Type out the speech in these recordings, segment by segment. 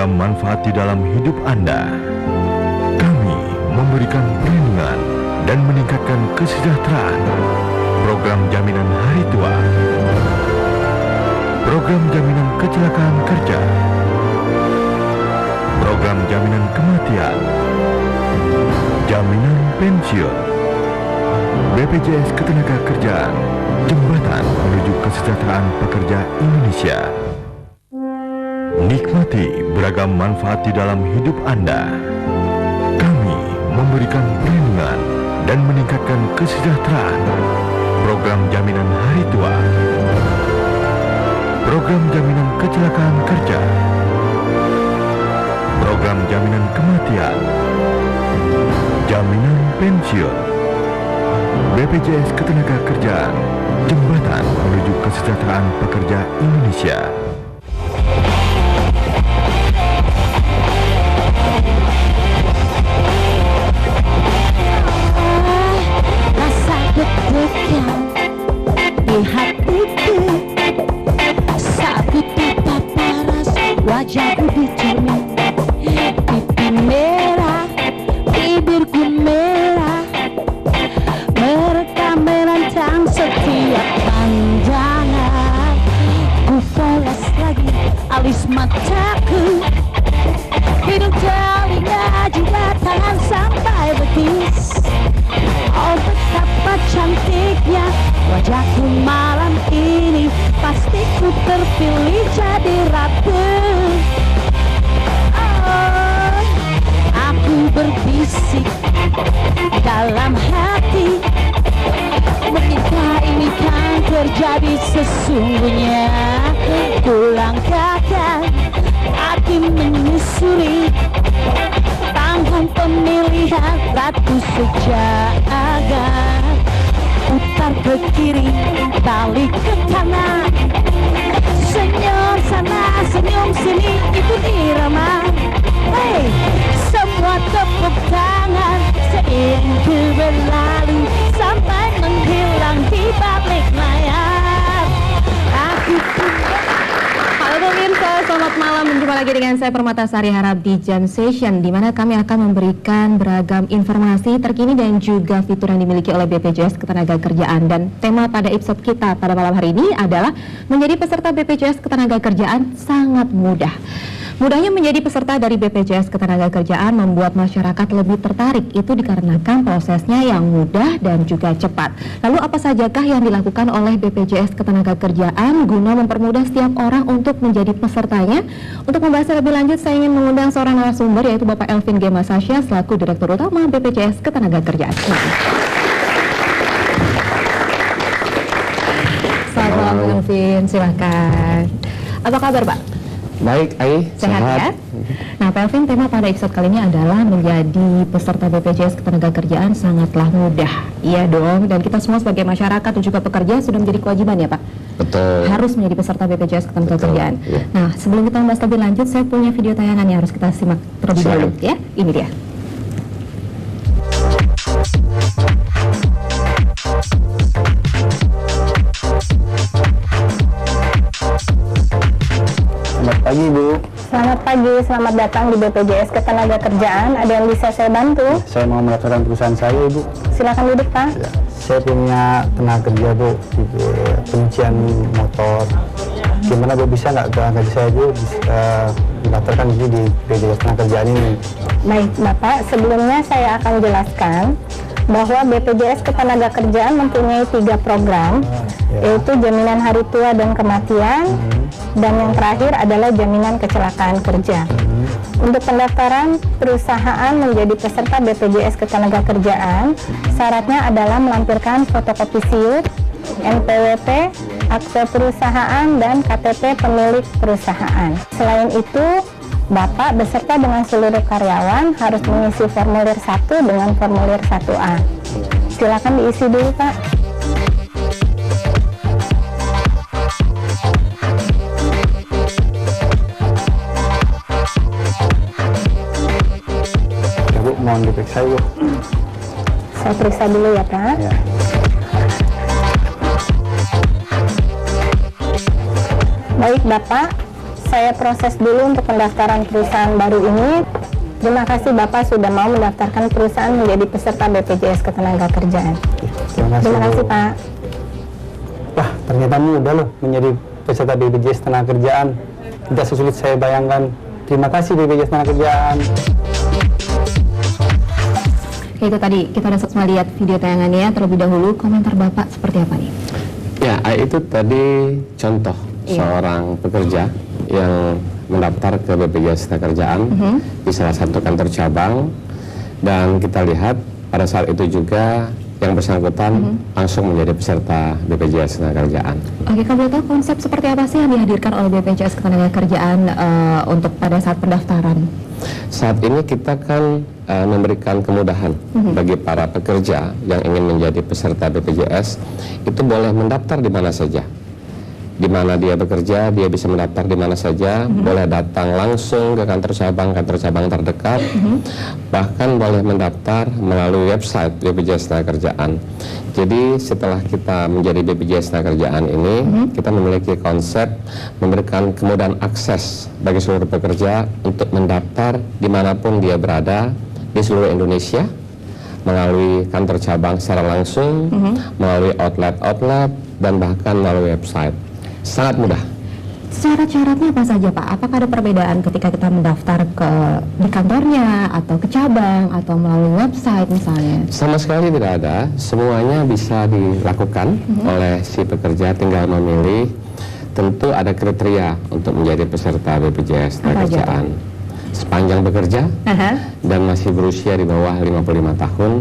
beragam manfaat di dalam hidup Anda. Kami memberikan perlindungan dan meningkatkan kesejahteraan. Program jaminan hari tua, program jaminan kecelakaan kerja, program jaminan kematian, jaminan pensiun, BPJS Ketenagakerjaan, jembatan menuju kesejahteraan pekerja Indonesia. Nikmati beragam manfaat di dalam hidup Anda. Kami memberikan perlindungan dan meningkatkan kesejahteraan. Program jaminan hari tua, program jaminan kecelakaan kerja, program jaminan kematian, jaminan pensiun, BPJS Ketenagakerjaan, jembatan menuju kesejahteraan pekerja Indonesia. Rasa deg-degan di hatiku saat ku tatap paras wajahku di cermin. Pipi merah, bibirku merah, merekam menantang setiap pandangan. Ku poles lagi alis mataku, hidung, telinga, jiwa, tangan sampai betis. Oh, betapa cantiknya wajahku malam ini. Pasti ku terpilih jadi ratu. Oh, aku berbisik dalam hati, menikah ini kan terjadi sesungguhnya. Ku langkahkan kaki menyusuri tahanan pemilihan ratu sejagat. Putar ke kiri, balik ke kanan, senyum sana, senyum sini, ikut irama. Hey, semua tepuk tangan seiring ku berlalu sampai menghilang di balik layar. Aku Halo pemirsa, selamat malam. Berjumpa lagi dengan saya Permatasari Harap di Jam Session, di mana kami akan memberikan beragam informasi terkini dan juga fitur yang dimiliki oleh BPJS Ketenagakerjaan. Dan tema pada episode kita pada malam hari ini adalah menjadi peserta BPJS Ketenagakerjaan sangat mudah. Mudahnya menjadi peserta dari BPJS Ketenagakerjaan membuat masyarakat lebih tertarik. Itu dikarenakan prosesnya yang mudah dan juga cepat. Lalu apa sajakah yang dilakukan oleh BPJS Ketenagakerjaan guna mempermudah setiap orang untuk menjadi pesertanya? Untuk membahasnya lebih lanjut, saya ingin mengundang seorang narasumber, yaitu Bapak Elvin G. Masasya selaku Direktur Utama BPJS Ketenagakerjaan. Selamat malam Elvin, silakan. Apa kabar Pak? Baik, Ai. Sehat ya? Nah, Pak Elvin, tema pada episode kali ini adalah menjadi peserta BPJS Ketenagakerjaan sangatlah mudah. Iya dong, dan kita semua sebagai masyarakat dan juga pekerja sudah menjadi kewajiban ya Pak? Betul. Harus menjadi peserta BPJS Ketenagakerjaan. Betul, ya. Nah, sebelum kita membahas lebih lanjut, saya punya video tayangan yang harus kita simak terlebih dahulu ya. Ini dia. Selamat pagi, Bu. Selamat pagi, selamat datang di BPJS Ketenagakerjaan. Ada yang bisa saya bantu? Saya mau melaporkan perusahaan saya, Ibu. Silakan duduk, Pak. Ya, saya punya tenaga kerja, Bu, di penyucian motor. Gimana, Bu, bisa nggak ke gaji saya, Bu, bisa mendaftarkan ini di BPJS Ketenagakerjaan ini? Baik, Bapak. Sebelumnya saya akan jelaskan bahwa BPJS Ketenagakerjaan mempunyai 3 program, yaitu jaminan hari tua dan kematian, dan yang terakhir adalah jaminan kecelakaan kerja. Untuk pendaftaran perusahaan menjadi peserta BPJS Ketenagakerjaan, syaratnya adalah melampirkan fotokopi SIUP, NPWP, akte perusahaan, dan KTP pemilik perusahaan. Selain itu, Bapak beserta dengan seluruh karyawan harus mengisi formulir 1 dengan formulir 1A. Silakan diisi dulu, Pak. Ya, Bu, mohon diperiksa, Bu. Saya periksa dulu ya, Pak. Ya. Baik, Bapak. saya proses dulu untuk pendaftaran perusahaan baru ini. Terima kasih Bapak sudah mau mendaftarkan perusahaan menjadi peserta BPJS Ketenagakerjaan. Terima kasih Bu. Pak. Wah, ternyata mudah loh menjadi peserta BPJS Ketenagakerjaan. Tidak sesulit saya bayangkan. Terima kasih BPJS Ketenagakerjaan. Oke, itu tadi kita udah sempat lihat video tayangannya. Terlebih dahulu komentar Bapak seperti apa nih? Ya, itu tadi contoh seorang pekerja yang mendaftar ke BPJS Ketenagakerjaan di salah satu kantor cabang, dan kita lihat pada saat itu juga yang bersangkutan langsung menjadi peserta BPJS Ketenagakerjaan. Oke, kalau boleh tahu konsep seperti apa sih yang dihadirkan oleh BPJS Ketenagakerjaan untuk pada saat pendaftaran? Saat ini kita kan memberikan kemudahan bagi para pekerja yang ingin menjadi peserta BPJS, itu boleh mendaftar di mana saja. Di mana dia bekerja, dia bisa mendaftar di mana saja, boleh datang langsung ke kantor cabang terdekat, bahkan boleh mendaftar melalui website BPJS Ketenagakerjaan. Jadi setelah kita menjadi BPJS Ketenagakerjaan ini, kita memiliki konsep memberikan kemudahan akses bagi seluruh pekerja untuk mendaftar dimanapun dia berada di seluruh Indonesia, melalui kantor cabang secara langsung, melalui outlet, dan bahkan melalui website. Sangat mudah. Syarat-syaratnya apa saja Pak? Apakah ada perbedaan ketika kita mendaftar di kantornya atau ke cabang atau melalui website misalnya? Sama sekali tidak ada, semuanya bisa dilakukan oleh si pekerja, tinggal memilih. Tentu ada kriteria untuk menjadi peserta BPJS Ketenagakerjaan. Sepanjang bekerja dan masih berusia di bawah 55 tahun,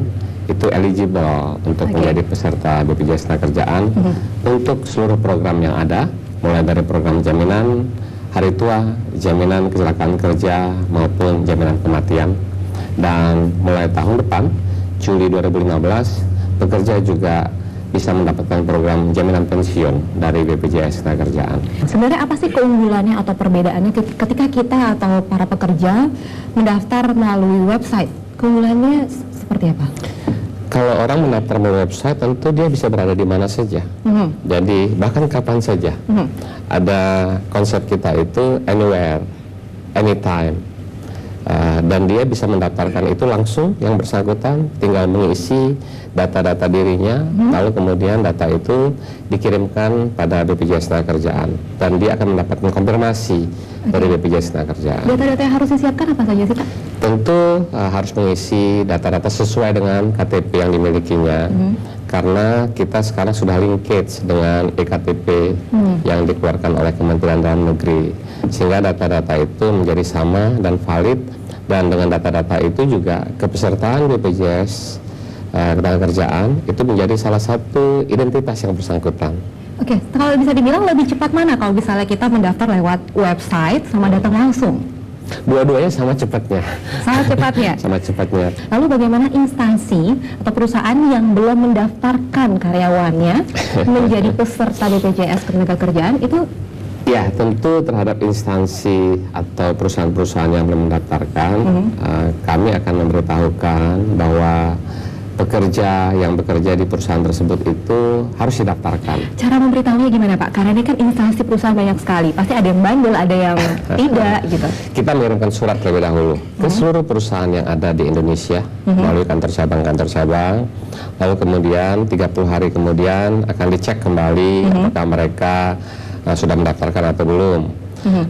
itu eligible untuk menjadi peserta BPJS Ketenagakerjaan untuk seluruh program yang ada, mulai dari program jaminan hari tua, jaminan kecelakaan kerja maupun jaminan kematian. Dan mulai tahun depan, Juli 2015, pekerja juga bisa mendapatkan program jaminan pensiun dari BPJS Ketenagakerjaan. Sebenarnya apa sih keunggulannya atau perbedaannya ketika kita atau para pekerja mendaftar melalui website? Keunggulannya seperti apa? Kalau orang mendaftar melalui website, tentu dia bisa berada di mana saja. Jadi bahkan kapan saja. Ada konsep kita itu anywhere, anytime. Dan dia bisa mendaftarkan itu langsung, yang bersangkutan tinggal mengisi data-data dirinya, lalu kemudian data itu dikirimkan pada BPJS Ketenagakerjaan, dan dia akan mendapatkan konfirmasi dari BPJS Ketenagakerjaan. Data-data yang harus disiapkan apa saja sih Pak? Tentu harus mengisi data-data sesuai dengan KTP yang dimilikinya, karena kita sekarang sudah linkage dengan EKTP yang dikeluarkan oleh Kementerian Dalam Negeri, sehingga data-data itu menjadi sama dan valid, dan dengan data-data itu juga kepesertaan BPJS Ketenagakerjaan itu menjadi salah satu identitas yang bersangkutan. Oke, kalau bisa dibilang lebih cepat mana kalau misalnya kita mendaftar lewat website sama datang langsung? Dua-duanya sama cepatnya. Sama cepatnya? Sama cepatnya. Lalu bagaimana instansi atau perusahaan yang belum mendaftarkan karyawannya menjadi peserta BPJS Ketenagakerjaan itu? Ya, tentu terhadap instansi atau perusahaan-perusahaan yang belum mendaftarkan, kami akan memberitahukan bahwa pekerja yang bekerja di perusahaan tersebut itu harus didaftarkan. Cara memberitahunya gimana Pak? Karena ini kan instansi perusahaan banyak sekali, pasti ada yang bandel, ada yang tidak gitu. Kita mengirimkan surat terlebih dahulu ke seluruh perusahaan yang ada di Indonesia melalui kantor cabang, lalu kemudian 30 hari kemudian akan dicek kembali apakah mereka sudah mendaftarkan atau belum.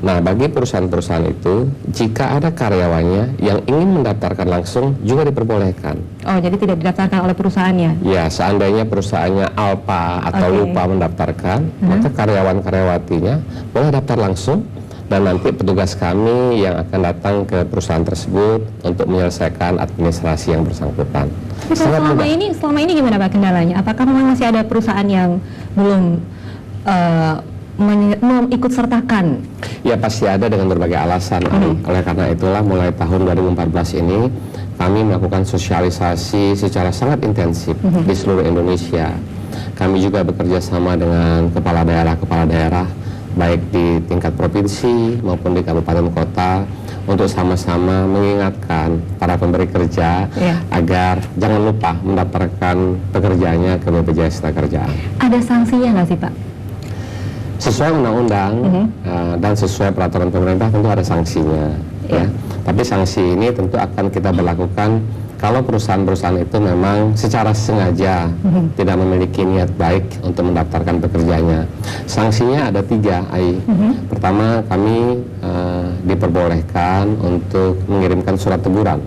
Nah, bagi perusahaan-perusahaan itu, jika ada karyawannya yang ingin mendaftarkan langsung juga diperbolehkan. Oh, jadi tidak didaftarkan oleh perusahaannya? Ya, seandainya perusahaannya alpa atau lupa mendaftarkan, maka karyawan-karyawatinya boleh daftar langsung, dan nanti petugas kami yang akan datang ke perusahaan tersebut untuk menyelesaikan administrasi yang bersangkutan. Tapi selama ini gimana Pak kendalanya? Apakah memang masih ada perusahaan yang belum ikut sertakan? Ya, pasti ada dengan berbagai alasan. Oleh karena itulah mulai tahun 2014 ini kami melakukan sosialisasi secara sangat intensif di seluruh Indonesia. Kami juga bekerja sama dengan kepala daerah baik di tingkat provinsi maupun di kabupaten kota untuk sama-sama mengingatkan para pemberi kerja agar jangan lupa mendaftarkan pekerjaannya ke BPJS Ketenagakerjaan. Ada sanksinya nggak sih Pak? Sesuai undang-undang dan sesuai peraturan pemerintah tentu ada sanksinya. Ya. Tapi sanksi ini tentu akan kita berlakukan kalau perusahaan-perusahaan itu memang secara sengaja tidak memiliki niat baik untuk mendaftarkan pekerjanya. Sanksinya ada 3, Ai. Pertama, kami diperbolehkan untuk mengirimkan surat teguran.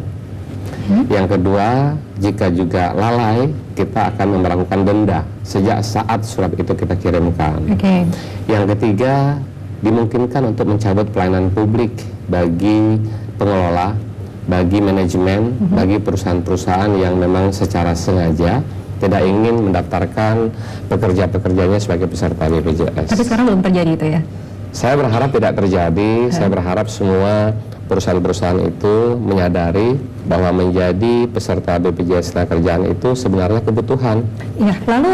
Yang kedua, jika juga lalai, kita akan memberlakukan denda sejak saat surat itu kita kirimkan. Yang ketiga, dimungkinkan untuk mencabut pelayanan publik bagi pengelola, bagi manajemen, bagi perusahaan-perusahaan yang memang secara sengaja tidak ingin mendaftarkan pekerja-pekerjanya sebagai peserta BPJS. Tapi sekarang belum terjadi itu ya? Saya berharap tidak terjadi. Saya berharap semua perusahaan-perusahaan itu menyadari bahwa menjadi peserta BPJS Ketenagakerjaan itu sebenarnya kebutuhan. Ya, lalu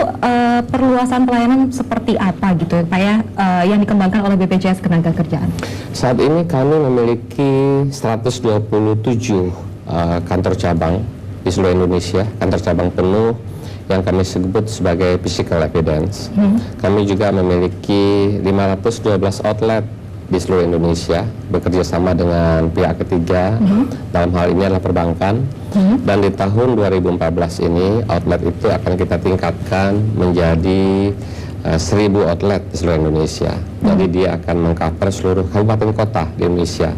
perluasan pelayanan seperti apa gitu Pak ya, yang dikembangkan oleh BPJS Ketenagakerjaan? Saat ini kami memiliki 127 kantor cabang di seluruh Indonesia, kantor cabang penuh yang kami sebut sebagai physical evidence. Kami juga memiliki 512 outlet di seluruh Indonesia, bekerja sama dengan pihak ketiga, dalam hal ini adalah perbankan. Dan di tahun 2014 ini outlet itu akan kita tingkatkan menjadi 1000 outlet di seluruh Indonesia. Jadi dia akan mengcover seluruh kabupaten kota di Indonesia.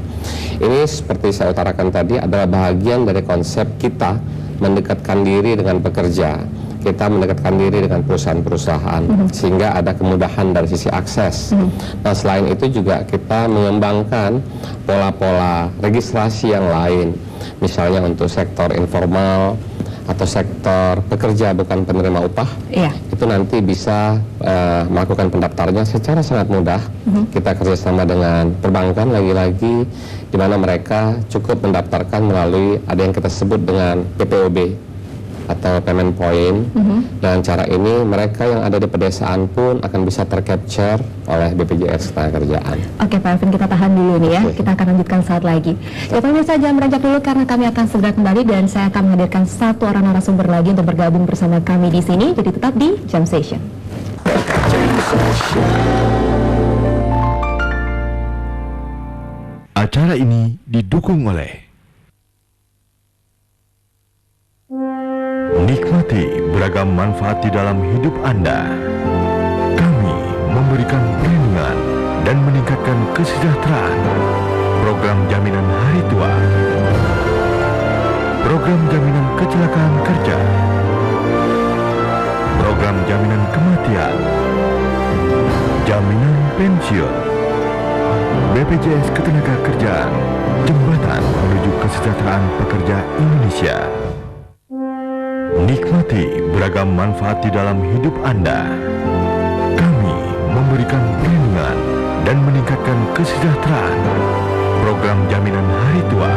Ini seperti saya utarakan tadi adalah bahagian dari konsep kita mendekatkan diri dengan pekerja. Kita mendekatkan diri dengan perusahaan-perusahaan sehingga ada kemudahan dari sisi akses. Nah, selain itu juga kita mengembangkan pola-pola registrasi yang lain, misalnya untuk sektor informal atau sektor pekerja bukan penerima upah. Itu nanti bisa melakukan pendaftarannya secara sangat mudah. Kita kerjasama dengan perbankan lagi-lagi, di mana mereka cukup mendaftarkan melalui ada yang kita sebut dengan PPOB atau payment point. Dan cara ini mereka yang ada di pedesaan pun akan bisa tercapture oleh BPJS Ketenagakerjaan. Oke Pak Alvin, kita tahan dulu nih ya. Kita akan lanjutkan saat lagi. Ya pemirsa, jangan beranjak dulu karena kami akan segera kembali dan saya akan menghadirkan satu orang narasumber lagi untuk bergabung bersama kami di sini. Jadi tetap di Jam Session. Acara ini didukung oleh nikmati beragam manfaat di dalam hidup Anda. Kami memberikan perlindungan dan meningkatkan kesejahteraan. Program jaminan hari tua, program jaminan kecelakaan kerja, program jaminan kematian, jaminan pensiun, BPJS Ketenagakerjaan, jembatan menuju kesejahteraan pekerja Indonesia. Nikmati beragam manfaat di dalam hidup Anda. Kami memberikan perlindungan dan meningkatkan kesejahteraan. Program jaminan hari tua,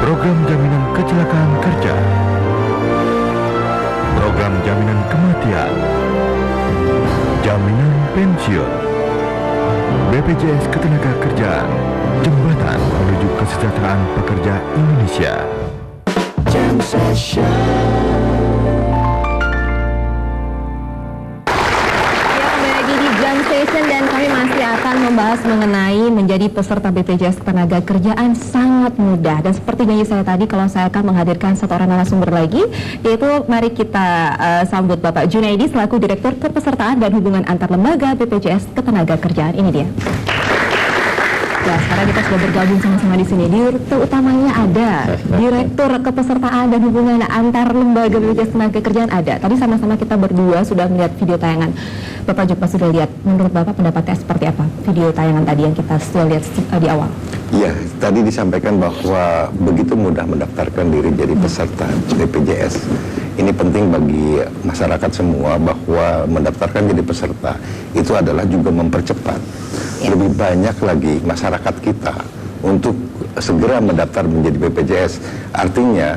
program jaminan kecelakaan kerja, program jaminan kematian, jaminan pensiun, BPJS Ketenagakerjaan, jembatan menuju kesejahteraan pekerja Indonesia. Jam Session. Ya, kembali lagi di Jam Session dan kami masih akan membahas mengenai menjadi peserta BPJS Ketenagakerjaan sangat mudah. Dan seperti janji saya tadi, kalau saya akan menghadirkan satu orang narasumber lagi, yaitu mari kita sambut Bapak Junaidi selaku Direktur Kepesertaan dan Hubungan Antar Lembaga BPJS Ketenagakerjaan. Ini dia. Ya, sekarang kita sudah bergabung sama-sama di sini. Direktur utamanya ada, Direktur Kepesertaan dan Hubungan Antar Lembaga BPJS Ketenagakerjaan ada. Tadi sama-sama kita berdua sudah melihat video tayangan. Bapak juga sudah lihat. Menurut Bapak pendapatnya seperti apa video tayangan tadi yang kita sudah lihat di awal? Iya, tadi disampaikan bahwa begitu mudah mendaftarkan diri jadi peserta BPJS. Ini penting bagi masyarakat semua bahwa mendaftarkan jadi peserta itu adalah juga mempercepat lebih banyak lagi masyarakat kita untuk segera mendaftar menjadi BPJS. Artinya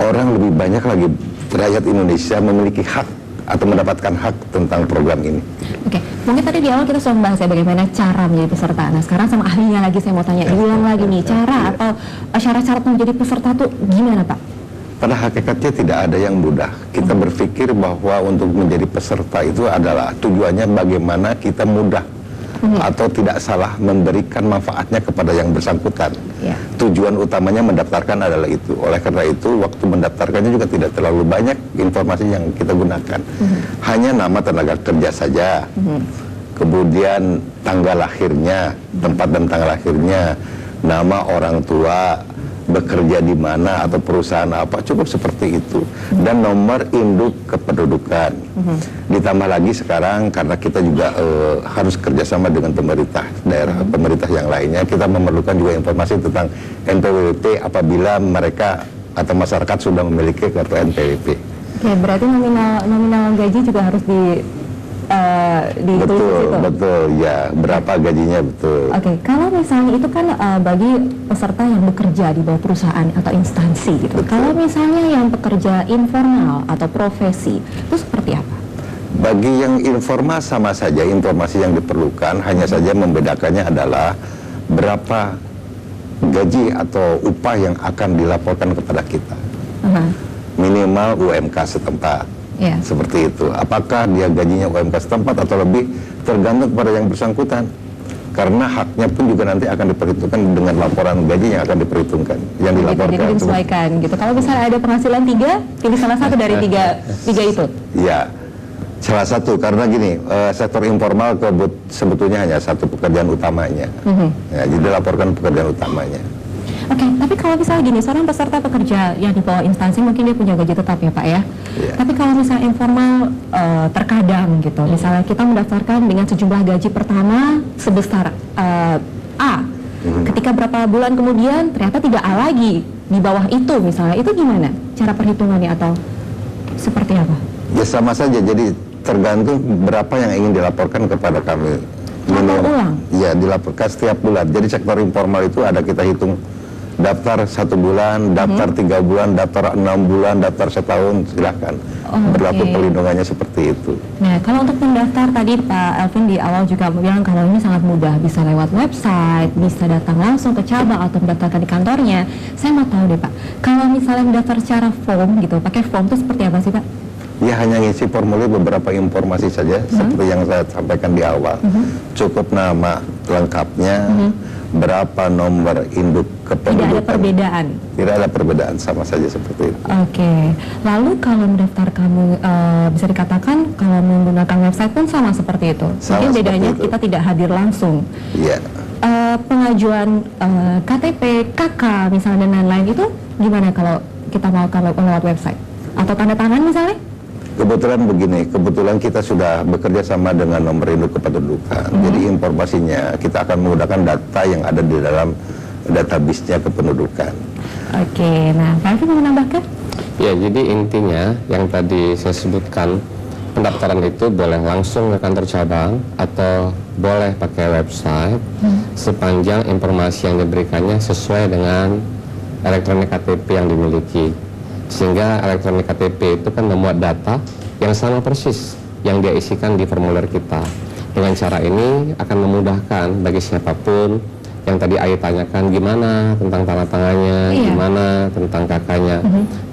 orang lebih banyak lagi rakyat Indonesia memiliki hak atau mendapatkan hak tentang program ini. Oke, mungkin tadi di awal kita sudah membahas ya bagaimana cara menjadi peserta. Nah sekarang sama ahlinya lagi saya mau tanya, diulang lagi nih cara atau syarat-syarat menjadi peserta tuh gimana Pak? Pada hakikatnya tidak ada yang mudah. Kita berpikir bahwa untuk menjadi peserta itu adalah tujuannya bagaimana kita mudah atau tidak salah memberikan manfaatnya kepada yang bersangkutan. Tujuan utamanya mendaftarkan adalah itu. Oleh karena itu, waktu mendaftarkannya juga tidak terlalu banyak informasi yang kita gunakan. Hanya nama tenaga kerja saja. Kemudian tanggal lahirnya, tempat dan tanggal lahirnya, nama orang tua, bekerja di mana atau perusahaan apa, cukup seperti itu, dan nomor induk kependudukan. Ditambah lagi sekarang karena kita juga harus kerjasama dengan pemerintah daerah, pemerintah yang lainnya, kita memerlukan juga informasi tentang NPWP apabila mereka atau masyarakat sudah memiliki kartu NPWP. Oke, berarti nominal gaji juga harus betul ya, berapa gajinya, betul. Oke, kalau misalnya itu kan bagi peserta yang bekerja di bawah perusahaan atau instansi gitu. Kalau misalnya yang pekerja informal atau profesi, itu seperti apa? Bagi yang informal sama saja, informasi yang diperlukan hanya saja membedakannya adalah berapa gaji atau upah yang akan dilaporkan kepada kita. Minimal UMK setempat. Seperti itu. Apakah dia gajinya UMK setempat atau lebih, tergantung kepada yang bersangkutan. Karena haknya pun juga nanti akan diperhitungkan dengan laporan gaji yang akan diperhitungkan, yang dilaporkan. Jadi disesuaikan gitu. Kalau misalnya ada penghasilan 3, pilih salah satu dari tiga itu. Ya, salah satu. Karena gini, sektor informal sebetulnya hanya satu pekerjaan utamanya. Ya, jadi laporkan pekerjaan utamanya. Oke, tapi kalau misalnya gini, seorang peserta pekerja yang di bawah instansi mungkin dia punya gaji tetap ya Pak ya. Tapi kalau misalnya informal terkadang gitu, misalnya kita mendaftarkan dengan sejumlah gaji pertama sebesar A. Ketika berapa bulan kemudian ternyata tidak A lagi di bawah itu misalnya, itu gimana cara perhitungannya atau seperti apa? Ya sama saja, jadi tergantung berapa yang ingin dilaporkan kepada kami. Ulang? Ya, dilaporkan setiap bulan. Jadi sektor informal itu ada kita hitung daftar 1 bulan, daftar 3 bulan, daftar 6 bulan, daftar setahun, silahkan. Berlaku perlindungannya seperti itu. Nah, kalau untuk mendaftar tadi Pak Elvin di awal juga bilang kalau ini sangat mudah, bisa lewat website, bisa datang langsung ke cabang atau mendaftarkan di kantornya. Saya mau tahu deh Pak, kalau misalnya mendaftar secara form gitu, pakai form itu seperti apa sih Pak? Ya, hanya ngisi formulir beberapa informasi saja, seperti yang saya sampaikan di awal. Cukup nama lengkapnya, berapa nomor induk kependudukan. Tidak ada perbedaan? Tidak ada perbedaan, sama saja seperti itu. Oke, lalu kalau mendaftar kamu bisa dikatakan kalau menggunakan website pun sama seperti itu? Sama. Mungkin bedanya itu kita tidak hadir langsung. Iya. Pengajuan KTP, KK misalnya dan lain-lain itu gimana kalau kita melakukan lewat website? Atau tanda tangan misalnya? Kebetulan begini, kebetulan kita sudah bekerja sama dengan nomor induk kependudukan. Jadi informasinya kita akan menggunakan data yang ada di dalam database-nya kependudukan. Oke, nah Pak Alvin mau menambahkan? Ya, jadi intinya yang tadi saya sebutkan, pendaftaran itu boleh langsung ke kantor cabang atau boleh pakai website sepanjang informasi yang diberikannya sesuai dengan elektronik KTP yang dimiliki. Sehingga elektronik KTP itu kan memuat data yang sama persis yang dia isikan di formulir kita. Dengan cara ini akan memudahkan bagi siapapun yang tadi Ayu tanyakan gimana tentang tanda tangannya, gimana tentang kakaknya.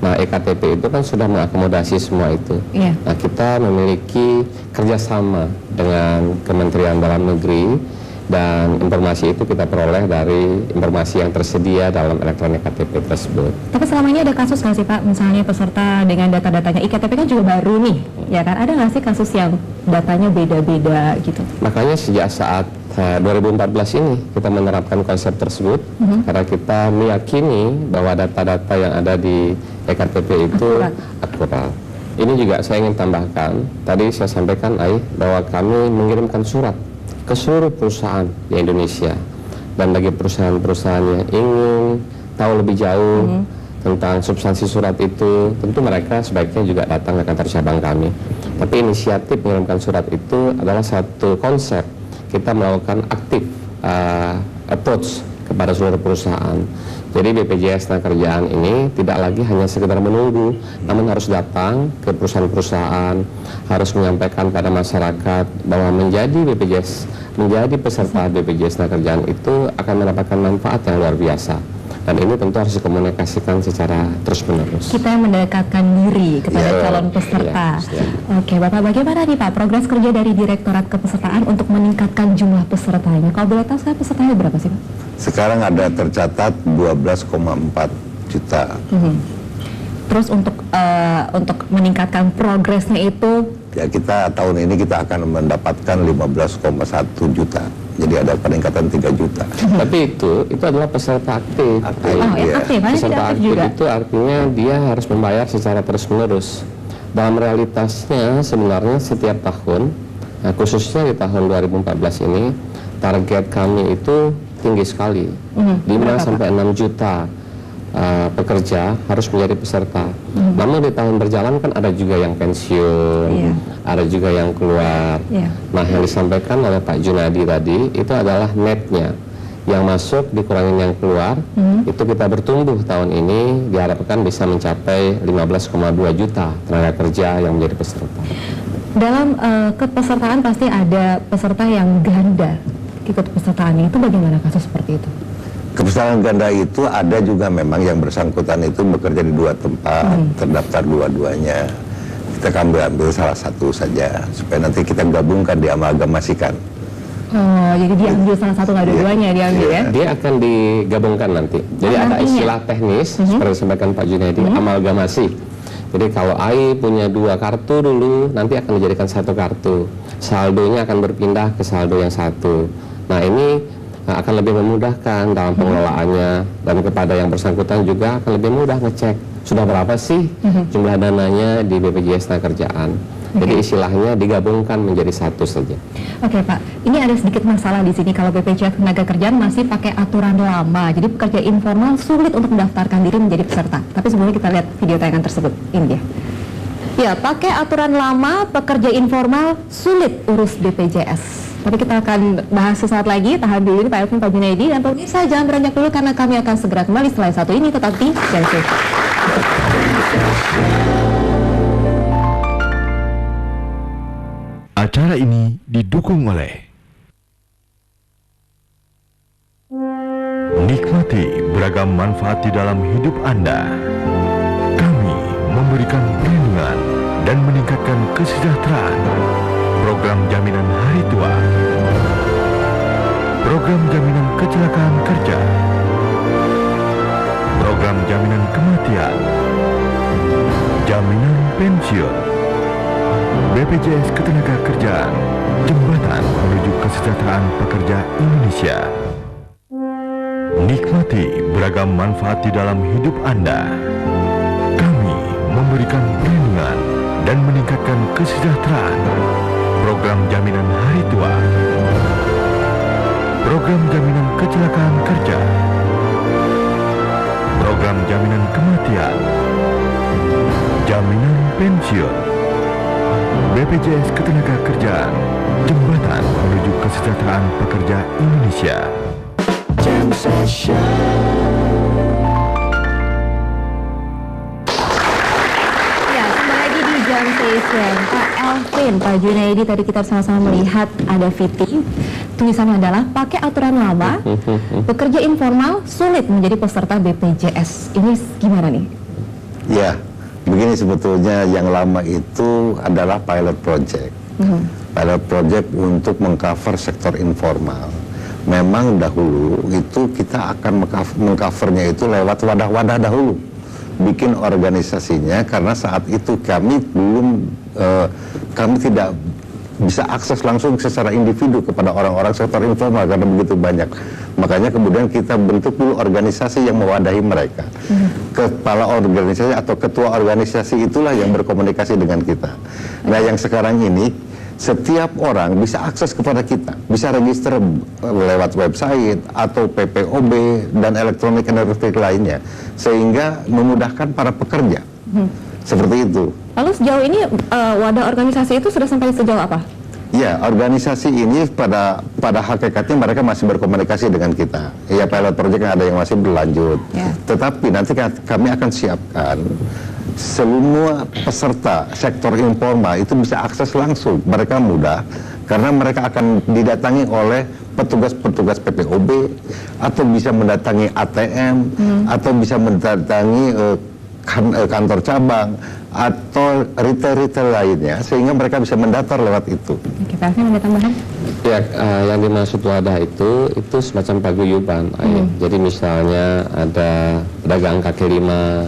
Nah, EKTP itu kan sudah mengakomodasi semua itu. Nah, kita memiliki kerjasama dengan Kementerian Dalam Negeri, dan informasi itu kita peroleh dari informasi yang tersedia dalam elektronik KTP tersebut. Tapi selama ini ada kasus nggak sih Pak, misalnya peserta dengan data-datanya IKTP kan juga baru nih, ya kan? Ada nggak sih kasus yang datanya beda-beda gitu? Makanya sejak saat 2014 ini kita menerapkan konsep tersebut karena kita meyakini bahwa data-data yang ada di EKTP itu akurat. Ini juga saya ingin tambahkan, tadi saya sampaikan bahwa kami mengirimkan surat ke seluruh perusahaan di Indonesia, dan bagi perusahaan-perusahaan yang ingin tahu lebih jauh tentang substansi surat itu, tentu mereka sebaiknya juga datang ke kantor cabang kami. Tapi inisiatif mengirimkan surat itu adalah satu konsep kita melakukan aktif approach kepada seluruh perusahaan. Jadi BPJS Tenagakerjaan ini tidak lagi hanya sekedar menunggu, namun harus datang ke perusahaan-perusahaan, harus menyampaikan pada masyarakat bahwa menjadi peserta BPJS Tenagakerjaan itu akan mendapatkan manfaat yang luar biasa. Dan ini tentu harus dikomunikasikan secara terus-menerus. Kita yang mendekatkan diri kepada Iya, calon peserta. iya. Oke, Bapak, bagaimana nih Pak progres kerja dari Direktorat Kepesertaan untuk meningkatkan jumlah pesertanya? Kalau boleh tahu, saya pesertanya berapa sih Pak? Sekarang ada tercatat 12,4 juta. Terus untuk meningkatkan progresnya itu, Ya, kita tahun ini kita akan mendapatkan 15,1 juta. Jadi ada peningkatan 3 juta. Tapi itu adalah peserta aktif. Aktif. oh Iya. yang aktif, mana Peserta tidak aktif aktif juga? itu artinya dia harus membayar secara terus-menerus. Dalam realitasnya sebenarnya setiap tahun, nah khususnya di tahun 2014 ini, target kami itu tinggi sekali, 5 sampai 6 juta pekerja harus menjadi peserta. Namun di tahun berjalan kan ada juga yang pensiun, Iya. ada juga yang keluar. Iya. Nah, yang disampaikan oleh Pak Junadi tadi itu adalah netnya. Yang masuk dikurangin yang keluar, itu kita bertumbuh tahun ini diharapkan bisa mencapai 15,2 juta tenaga kerja yang menjadi peserta. Dalam kepesertaan pasti ada peserta yang ganda ikut pesertaannya, itu bagaimana kasus seperti itu? Kepesertaan ganda itu ada juga memang yang bersangkutan itu bekerja di 2 tempat, terdaftar dua-duanya. Kita ambil salah satu saja, supaya nanti kita gabungkan, diamalgamasikan. Oh, jadi diambil salah satu, nggak dua-duanya diambil ya? Dia akan digabungkan nanti. Jadi ada nantinya? istilah teknis seperti disampaikan Pak Junedi, amalgamasi. Jadi kalau AI punya 2 kartu dulu, nanti akan dijadikan 1 kartu. Saldonya akan berpindah ke saldo yang 1. Nah, ini akan lebih memudahkan dalam pengelolaannya, dan kepada yang bersangkutan juga akan lebih mudah ngecek sudah berapa sih jumlah dananya di BPJS Tenagakerjaan. Jadi istilahnya digabungkan menjadi 1 saja. Oke Pak, ini ada sedikit masalah di sini kalau BPJS Tenagakerjaan masih pakai aturan lama. Jadi pekerja informal sulit untuk mendaftarkan diri menjadi peserta. Tapi sebelumnya kita lihat video tayangan tersebut. Ini dia. Ya, pakai aturan lama, pekerja informal sulit urus BPJS. Tapi kita akan bahas sesaat lagi. Tahan dulu ini Pak Elvin, Pak Junaidi, dan pemirsa jangan beranjak dulu karena kami akan segera kembali setelah satu ini, tetap di Jam Acara ini didukung oleh nikmati beragam manfaat di dalam hidup Anda. Kami memberikan perlindungan dan meningkatkan kesejahteraan. Program jaminan hari tua, program jaminan kecelakaan kerja, program jaminan kematian, jaminan pensiun, BPJS Ketenagakerjaan, jembatan menuju kesejahteraan pekerja Indonesia. Nikmati beragam manfaat di dalam hidup Anda. Kami memberikan perlindungan dan meningkatkan kesejahteraan. Program jaminan hari tua, program jaminan kecelakaan kerja, program jaminan kematian, jaminan pensiun, BPJS Ketenagakerjaan, jembatan menuju kesejahteraan pekerja Indonesia. Jam Session. Ya, kembali lagi di Jam Session. Pak Elvin, Pak Junaidi, tadi kita sama-sama melihat ada VT. Tulisannya adalah pakai aturan lama, pekerja informal sulit menjadi peserta BPJS. Ini gimana nih? Ya, begini sebetulnya yang lama itu adalah pilot project. Pilot project untuk mengcover sektor informal. Memang dahulu itu kita akan mengcovernya itu lewat wadah-wadah dahulu. Bikin organisasinya karena saat itu kami tidak bisa akses langsung secara individu kepada orang-orang sektor informal karena begitu banyak. Makanya kemudian kita bentuk dulu organisasi yang mewadahi mereka. Kepala organisasi atau ketua organisasi itulah yang berkomunikasi dengan kita. Nah, yang sekarang ini setiap orang bisa akses kepada kita, bisa register lewat website atau PPOB dan elektronik lainnya, sehingga memudahkan para pekerja. Seperti itu. Lalu sejauh ini wadah organisasi itu sudah sampai sejauh apa? Ya, organisasi ini pada hakikatnya mereka masih berkomunikasi dengan kita. Ya, pilot project ada yang masih berlanjut. Ya. Tetapi nanti kami akan siapkan semua peserta sektor informal itu bisa akses langsung. Mereka mudah karena mereka akan didatangi oleh petugas-petugas PPOB, atau bisa mendatangi ATM, atau bisa mendatangi kantor cabang atau retail-retail lainnya, sehingga mereka bisa mendaftar lewat itu. Oke, Pak Alvin ada tambahan? Ya, yang dimaksud wadah itu semacam paguyuban. Jadi misalnya ada pedagang kaki lima,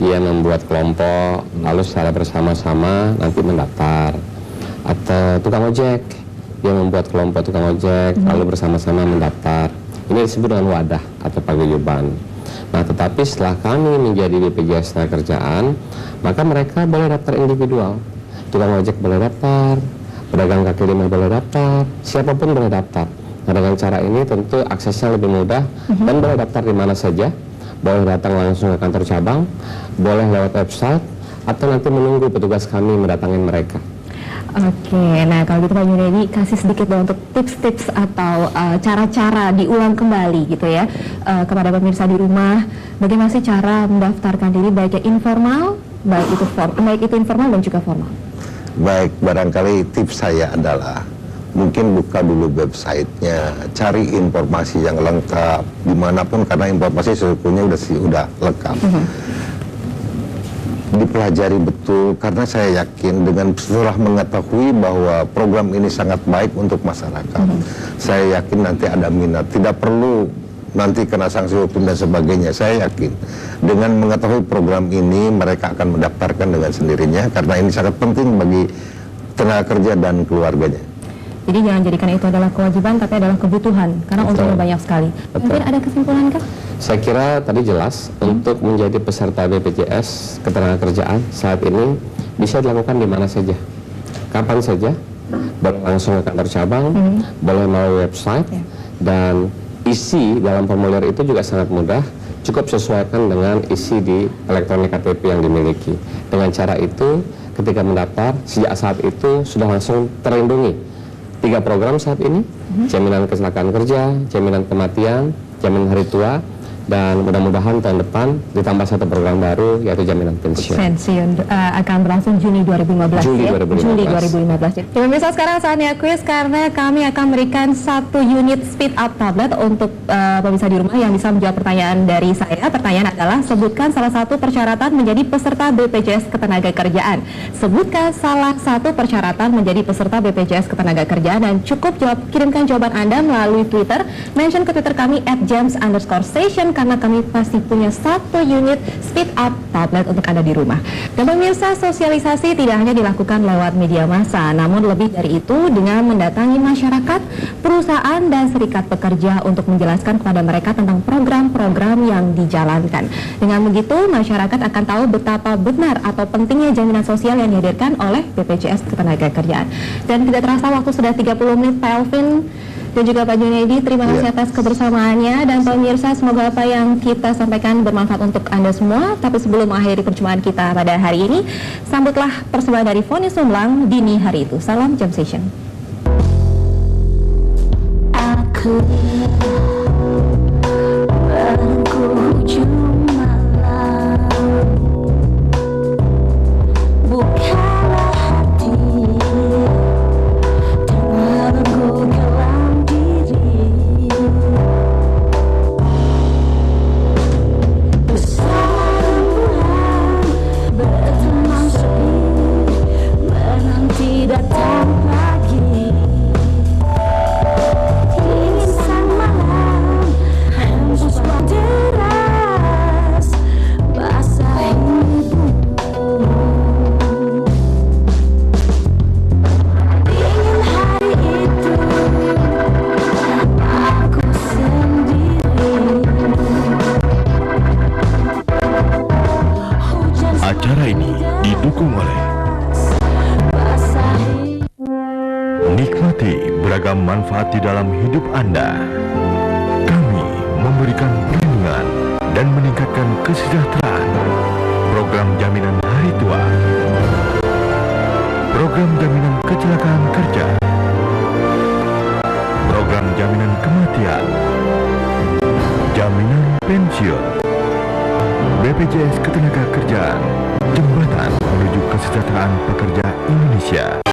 dia membuat kelompok, lalu secara bersama-sama nanti mendaftar. Atau tukang ojek, dia membuat kelompok tukang ojek, lalu bersama-sama mendaftar. Ini disebut dengan wadah atau paguyuban. Nah, tetapi setelah kami menjadi BPJS Tenagakerjaan, maka mereka boleh daftar individual. Tukang ojek boleh daftar, pedagang kaki lima boleh daftar, siapapun boleh daftar. Nah, dengan cara ini tentu aksesnya lebih mudah dan boleh daftar di mana saja, boleh datang langsung ke kantor cabang, boleh lewat website, atau nanti menunggu petugas kami mendatangi mereka. Oke, nah kalau gitu Pak Junedi kasih sedikit dong untuk tips-tips atau cara-cara diulang kembali gitu ya kepada pemirsa di rumah. Bagaimana sih cara mendaftarkan diri baik informal, baik itu informal dan juga formal? Baik, barangkali tips saya adalah mungkin buka dulu websitenya, cari informasi yang lengkap dimanapun, karena informasi sebetulnya udah lengkap. Dipelajari betul, karena saya yakin dengan setelah mengetahui bahwa program ini sangat baik untuk masyarakat, saya yakin nanti ada minat, tidak perlu nanti kena sanksi hukum dan sebagainya. Saya yakin dengan mengetahui program ini mereka akan mendaftarkan dengan sendirinya, karena ini sangat penting bagi tenaga kerja dan keluarganya. Jadi jangan jadikan itu adalah kewajiban, tapi adalah kebutuhan, karena untungnya banyak sekali. Mungkin ada kesimpulan kah? Saya kira tadi jelas untuk menjadi peserta BPJS Ketenagakerjaan saat ini bisa dilakukan di mana saja, kapan saja, boleh langsung ke kantor cabang, boleh melalui website, dan isi dalam formulir itu juga sangat mudah, cukup sesuaikan dengan isi di elektronik KTP yang dimiliki. Dengan cara itu, ketika mendaftar, sejak saat itu sudah langsung terlindungi 3 program saat ini, jaminan kecelakaan kerja, jaminan kematian, jaminan hari tua, dan mudah-mudahan tahun depan ditambah 1 program baru, yaitu jaminan pensiun. Akan berlangsung Juni 2015 Juli ya? 2015. Juli 2015. Ya, pemirsa, sekarang saatnya kuis, karena kami akan memberikan 1 unit speed up tablet untuk pemirsa di rumah yang bisa menjawab pertanyaan dari saya. Pertanyaan adalah, sebutkan salah satu persyaratan menjadi peserta BPJS Ketenagakerjaan. Sebutkan salah satu persyaratan menjadi peserta BPJS Ketenagakerjaan, dan cukup kirimkan jawaban Anda melalui Twitter, mention ke Twitter kami @jams_station, karena kami pasti punya 1 unit speed up tablet untuk Anda di rumah. Dan pemirsa, sosialisasi tidak hanya dilakukan lewat media massa, namun lebih dari itu dengan mendatangi masyarakat, perusahaan dan serikat pekerja untuk menjelaskan kepada mereka tentang program-program yang dijalankan. Dengan begitu, masyarakat akan tahu betapa benar atau pentingnya jaminan sosial yang dihadirkan oleh BPJS Ketenagakerjaan. Dan tidak terasa waktu sudah 30 menit, Pak Alvin dan juga Pak Junedi, terima kasih atas kebersamaannya. Dan pemirsa, semoga apa yang kita sampaikan bermanfaat untuk Anda semua. Tapi sebelum mengakhiri perjumpaan kita pada hari ini, sambutlah persembahan dari Foni Sumlang, Dini Hari Itu. Salam Jam Session. Aku berhujung malam, bukalah hati dan menunggu dalam diri. Bersama bulan berteman sepi, menanti datang pagi. Ingin sang malam hembus deras, basahi bumi. Ingin hari itu aku sendiri. Hujan Acara ini didukung oleh basahi. Nikmati beragam manfaat di dalam hidup Anda. Kami memberikan perlindungan dan meningkatkan kesejahteraan. Program jaminan hari tua, program jaminan kecelakaan kerja, program jaminan kematian, jaminan pensiun. BPJS Ketenagakerjaan, jembatan menuju kesejahteraan pekerja Indonesia.